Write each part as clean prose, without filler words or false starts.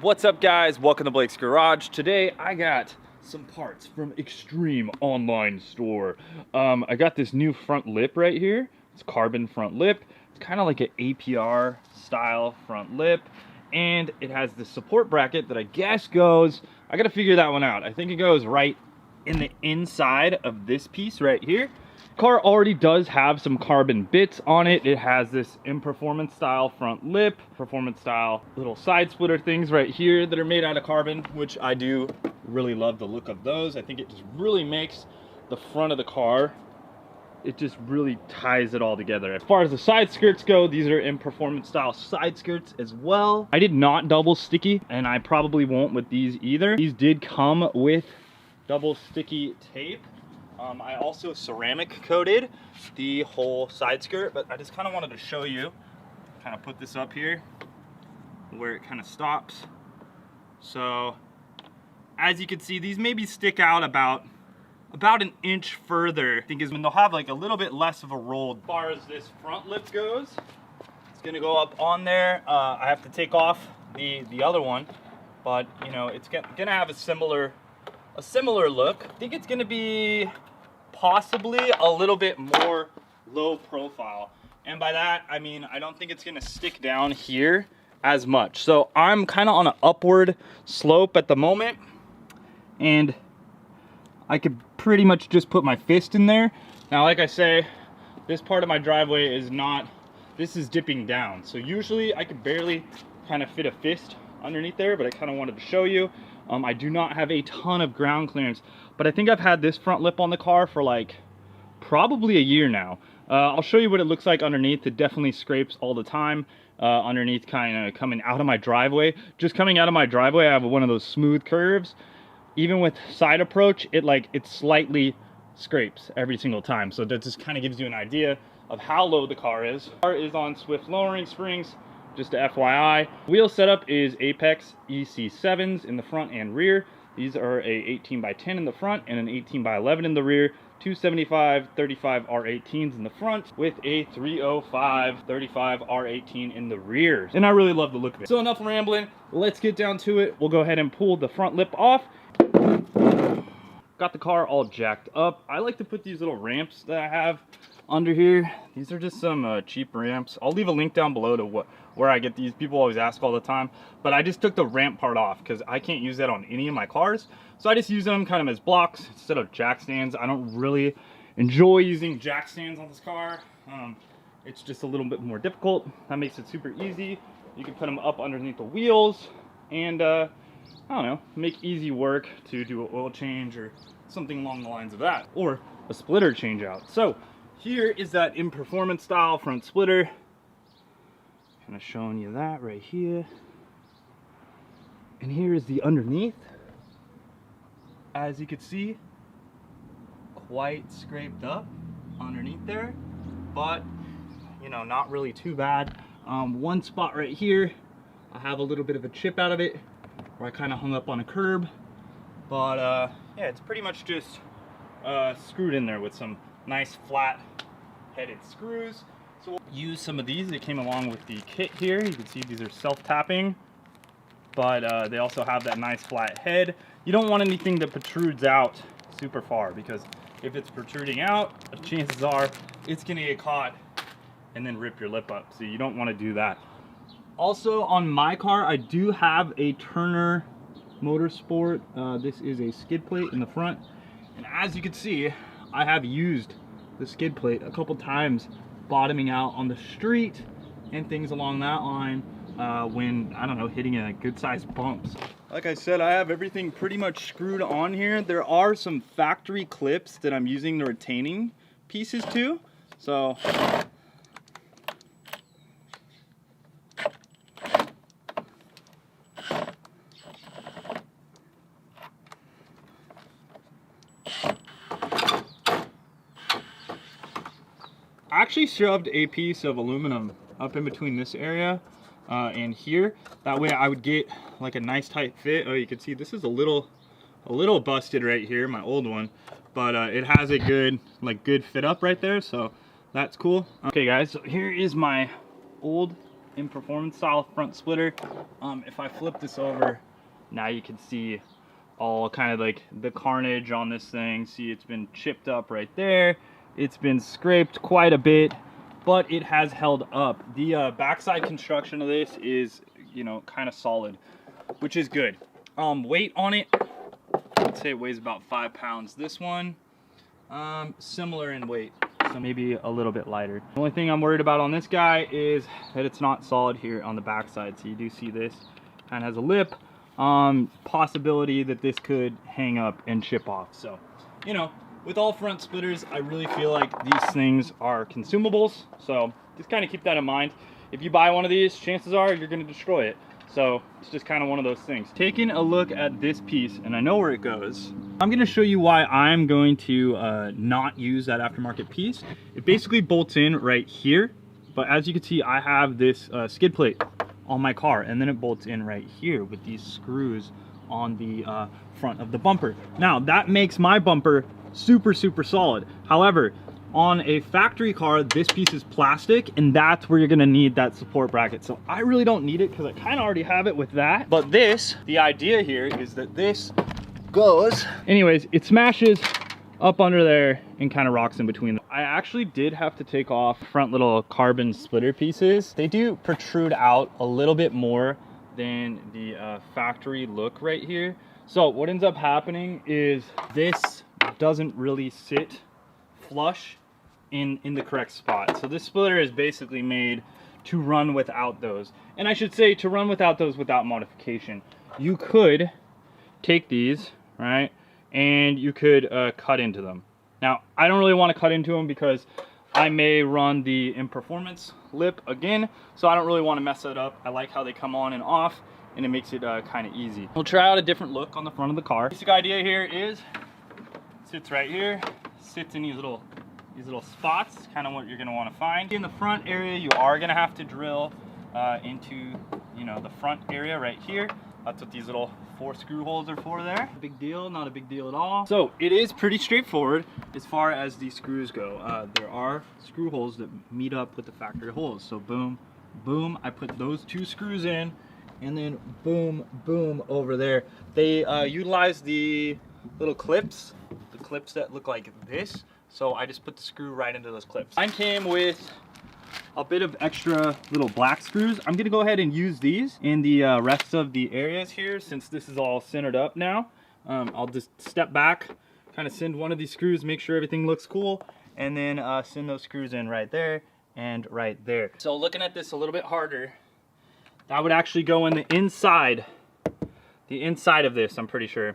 What's up, guys? Welcome to Blake's Garage. Today I got some parts from Extreme Online Store. I got this new front lip right here. It's carbon front lip. It's kind of like an APR style front lip, and it has this support bracket that I guess goes, I gotta figure that one out. I think it goes right in the inside of this piece right here. Car already does have some carbon bits on it. It has this in performance style front lip, performance style little side splitter things right here that are made out of carbon, which I do really love the look of those. I think it just really makes the front of the car, it just really ties it all together. As far as the side skirts go, these are in performance style side skirts as well. I did not double sticky, and I probably won't with these either. These did come with double sticky tape. I also ceramic coated the whole side skirt, but I just kind of wanted to show you, kind of put this up here where it kind of stops. So as you can see, these maybe stick out about an inch further. I think is when they'll have like a little bit less of a roll. As far as this front lip goes, it's gonna go up on there. I have to take off the other one, but you know, it's gonna have a similar look. I think it's gonna be possibly a little bit more low profile, and by that I mean I don't think it's gonna stick down here as much. So I'm kind of on an upward slope at the moment, and I could pretty much just put my fist in there. Now, like I say, this part of my driveway is not, this is dipping down, so usually I could barely kind of fit a fist underneath there, but I kind of wanted to show you. I do not have a ton of ground clearance, but I think I've had this front lip on the car for like probably a year now. I'll show you what it looks like underneath. It definitely scrapes all the time underneath, kind of coming out of my driveway. Just coming out of my driveway, I have one of those smooth curves. Even with side approach, it slightly scrapes every single time. So that just kind of gives you an idea of how low the car is. The car is on Swift lowering springs. Just a FYI. Wheel setup is Apex EC7s in the front and rear. These are a 18 by 10 in the front and an 18 by 11 in the rear. 275 35 R18s in the front with a 305 35 R18 in the rear. And I really love the look of it. So enough rambling, let's get down to it. We'll go ahead and pull the front lip off. Got the car all jacked up. I like to put these little ramps that I have under here. These are just some cheap ramps. I'll leave a link down below to where I get these. People always ask all the time, but I just took the ramp part off because I can't use that on any of my cars. So I just use them kind of as blocks instead of jack stands. I don't really enjoy using jack stands on this car. It's just a little bit more difficult. That makes it super easy. You can put them up underneath the wheels and I don't know, make easy work to do an oil change or something along the lines of that, or a splitter change out. So here is that in performance style front splitter. Kind of showing you that right here. And here is the underneath. As you can see, quite scraped up underneath there, but you know, not really too bad. One spot right here, I have a little bit of a chip out of it where I kind of hung up on a curb, but yeah, it's pretty much just screwed in there with some nice flat headed screws. So we'll use some of these. They came along with the kit here. You can see these are self-tapping, but they also have that nice flat head. You don't want anything that protrudes out super far, because if it's protruding out, chances are it's gonna get caught and then rip your lip up. So you don't want to do that. Also on my car, I do have a Turner Motorsport. This is a skid plate in the front, and as you can see, I have used the skid plate a couple times bottoming out on the street and things along that line when, I don't know, hitting a good sized bumps. Like I said, I have everything pretty much screwed on here. There are some factory clips that I'm using the retaining pieces to. So I actually shoved a piece of aluminum up in between this area and here. That way I would get like a nice tight fit. Oh, you can see this is a little busted right here, my old one, but it has a good fit up right there, so that's cool. Okay guys, so here is my old in performance style front splitter. If I flip this over, now you can see all kind of like the carnage on this thing. See, it's been chipped up right there. It's been scraped quite a bit, but it has held up. The backside construction of this is, you know, kind of solid, which is good. Weight on it, I'd say it weighs about 5 pounds. This one, similar in weight, so maybe a little bit lighter. The only thing I'm worried about on this guy is that it's not solid here on the backside. So you do see this kind of has a lip. Possibility that this could hang up and chip off. So, you know, with all front splitters, I really feel like these things are consumables. So just kind of keep that in mind. If you buy one of these, chances are you're going to destroy it. So it's just kind of one of those things. Taking a look at this piece, and I know where it goes, I'm going to show you why I'm going to not use that aftermarket piece. It basically bolts in right here, but as you can see, I have this skid plate on my car, and then it bolts in right here with these screws on the front of the bumper. Now that makes my bumper super solid. However, on a factory car, this piece is plastic, and that's where you're gonna need that support bracket. So I really don't need it because I kind of already have it with that. But this, the idea here is that this goes, anyways, it smashes up under there and kind of rocks in between. I actually did have to take off front little carbon splitter pieces. They do protrude out a little bit more than the factory look right here. So what ends up happening is this doesn't really sit flush in the correct spot. So this splitter is basically made to run without those. And I should say to run without those without modification. You could take these, right, and you could cut into them. Now, I don't really want to cut into them because I may run the in performance lip again, so I don't really want to mess that up. I like how they come on and off, and it makes it kind of easy. We'll try out a different look on the front of the car. Basic idea here is, sits right here, sits in these little spots, kind of what you're going to want to find. In the front area, you are going to have to drill into, you know, the front area right here. That's what these little 4 screw holes are for there. Big deal, not a big deal at all. So it is pretty straightforward as far as these screws go. There are screw holes that meet up with the factory holes. So boom, boom, I put those 2 screws in, and then boom, boom over there. They utilize the little clips, the clips that look like this. So I just put the screw right into those clips. Mine came with a bit of extra little black screws. I'm gonna go ahead and use these in the rest of the areas here, since this is all centered up now. I'll just step back, kind of send one of these screws, make sure everything looks cool, and then send those screws in right there and right there. So looking at this a little bit harder, that would actually go in the inside of this, I'm pretty sure.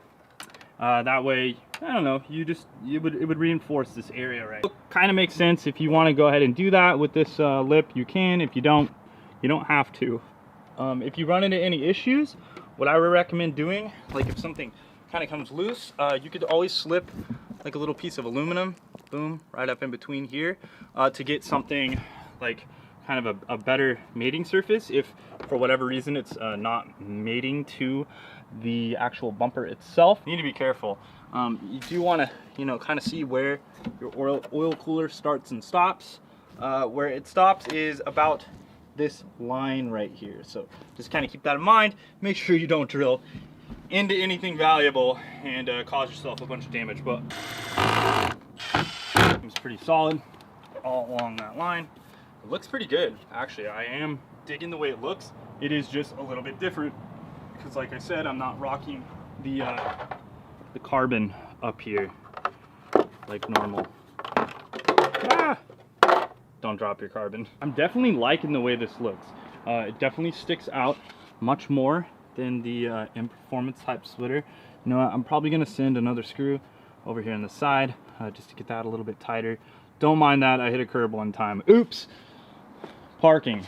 That way, I don't know, it would reinforce this area, right? Kind of makes sense. If you want to go ahead and do that with this lip, you can. If you don't, you don't have to. If you run into any issues, what I would recommend doing, like if something kind of comes loose, you could always slip like a little piece of aluminum, boom, right up in between here, to get something like kind of a better mating surface if for whatever reason it's not mating to the actual bumper itself. You need to be careful. You do want to, you know, kind of see where your oil cooler starts and stops. Where it stops is about this line right here. So just kind of keep that in mind. Make sure you don't drill into anything valuable and cause yourself a bunch of damage. But it's pretty solid all along that line. It looks pretty good, actually. I am digging the way it looks. It is just a little bit different because, like I said, I'm not rocking the carbon up here like normal. Ah! Don't drop your carbon. I'm definitely liking the way this looks. It definitely sticks out much more than the in performance type splitter. You know what? I'm probably gonna send another screw over here on the side just to get that a little bit tighter. Don't mind that, I hit a curb one time. Oops! Parking.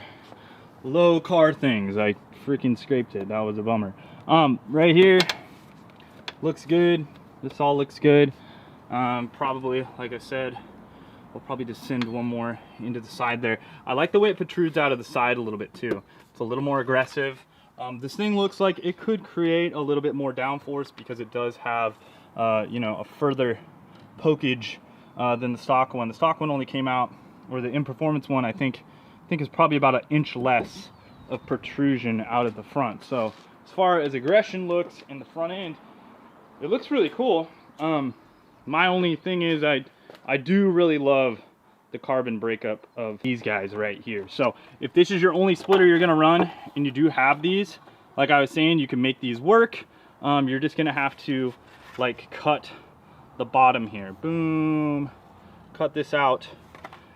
Low car things. I freaking scraped it. That was a bummer. Right here, looks good. This all looks good. Probably, like I said, we'll probably just send one more into the side there. I like the way it protrudes out of the side a little bit too. It's a little more aggressive. This thing looks like it could create a little bit more downforce because it does have, you know, a further pokage than the stock one. The stock one only came out, or the in performance one, I think is probably about an inch less of protrusion out at the front. So as far as aggression looks in the front end, it looks really cool. My only thing is I do really love the carbon breakup of these guys right here. So if this is your only splitter you're gonna run and you do have these, like I was saying, you can make these work. You're just gonna have to like cut the bottom here, boom, cut this out,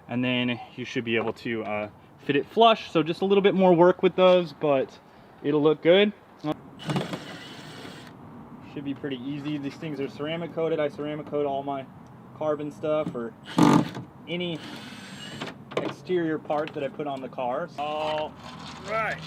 and then you should be able to fit it flush. So just a little bit more work with those, but it'll look good. Should be pretty easy. These things are ceramic coated. I ceramic coat all my carbon stuff or any exterior part that I put on the cars. All right.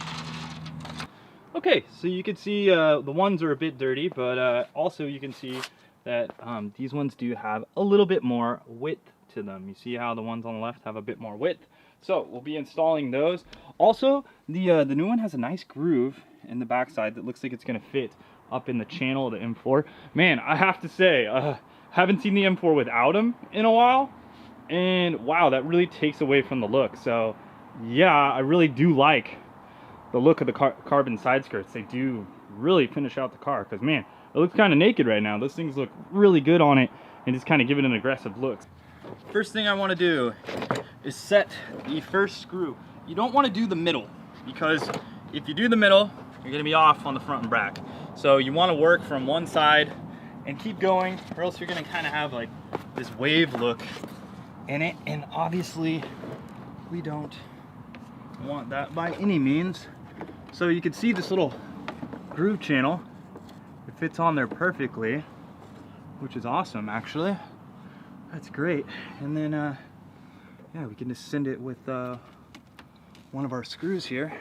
Okay, so you can see the ones are a bit dirty, but also you can see that these ones do have a little bit more width to them. You see how the ones on the left have a bit more width. So we'll be installing those. Also, the new one has a nice groove in the backside that looks like it's gonna fit up in the channel of the M4. Man, I have to say, haven't seen the M4 without them in a while, and wow, that really takes away from the look. So yeah, I really do like the look of the carbon side skirts. They do really finish out the car, because man, it looks kind of naked right now. Those things look really good on it and just kind of give it an aggressive look. First thing I want to do is set the first screw. You don't want to do the middle, because if you do the middle, you're going to be off on the front and back. So you want to work from one side and keep going, or else you're going to kind of have like this wave look in it, and obviously we don't want that by any means. So you can see this little groove channel, it fits on there perfectly, which is awesome actually. That's great. And then yeah, we can just send it with one of our screws here.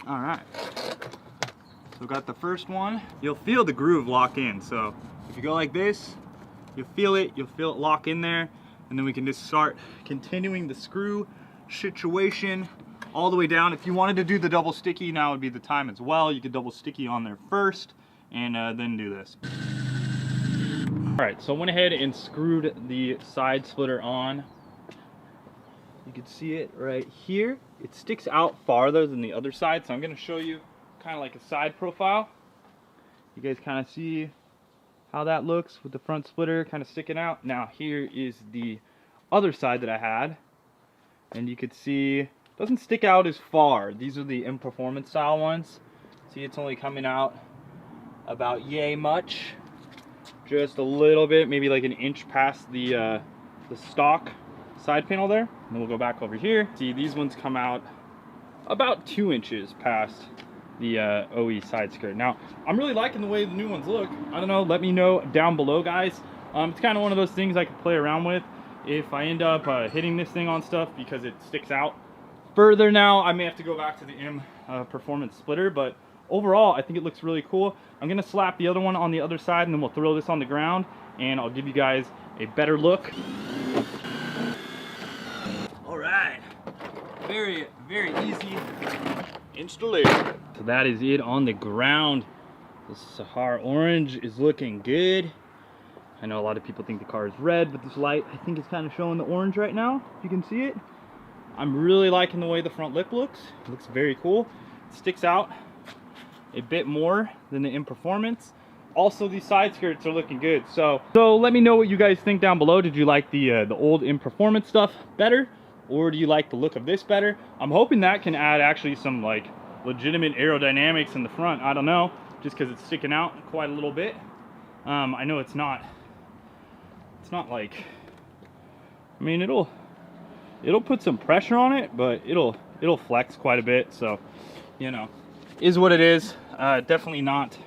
All right, so got the first one. You'll feel the groove lock in. So if you go like this, you'll feel it lock in there, and then we can just start continuing the screw situation all the way down. If you wanted to do the double sticky, now would be the time as well. You could double sticky on there first and then do this. All right, so I went ahead and screwed the side splitter on. You can see it right here. It sticks out farther than the other side, so I'm going to show you kind of like a side profile. You guys kind of see how that looks with the front splitter kind of sticking out. Now here is the other side that I had, and you could see it doesn't stick out as far. These are the M Performance style ones. See, it's only coming out about yay much, just a little bit, maybe like an inch past the stock side panel there. And then we'll go back over here. See, these ones come out about 2 inches past the OE side skirt. Now, I'm really liking the way the new ones look. I don't know, let me know down below, guys. It's kind of one of those things I could play around with. If I end up hitting this thing on stuff because it sticks out further now, I may have to go back to the M Performance splitter, but overall, I think it looks really cool. I'm gonna slap the other one on the other side, and then we'll throw this on the ground, and I'll give you guys a better look. All right, very, very easy installation. So that is it on the ground. The Sahara orange is looking good. I know a lot of people think the car is red, but this light, I think, is kind of showing the orange right now. You can see it. I'm really liking the way the front lip looks. It looks very cool. It sticks out a bit more than the M Performance. Also, these side skirts are looking good. So let me know what you guys think down below. Did you like the old M Performance stuff better, or do you like the look of this better? I'm hoping that can add actually some like legitimate aerodynamics in the front. I don't know, just because it's sticking out quite a little bit. I know it's not like, I mean, it'll put some pressure on it, but it'll flex quite a bit. So, you know, is what it is. Definitely not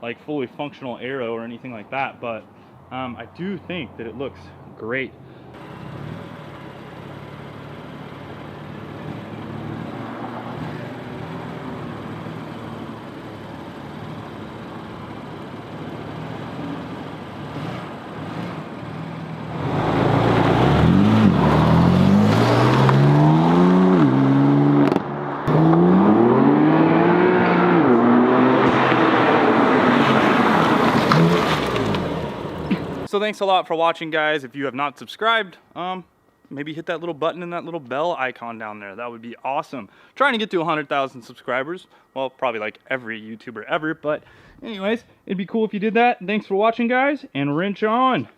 like fully functional aero or anything like that, but I do think that it looks great. So thanks a lot for watching, guys. If you have not subscribed, maybe hit that little button and that little bell icon down there. That would be awesome. Trying to get to 100,000 subscribers. Well, probably like every YouTuber ever, but anyways, it'd be cool if you did that. Thanks for watching, guys, and wrench on.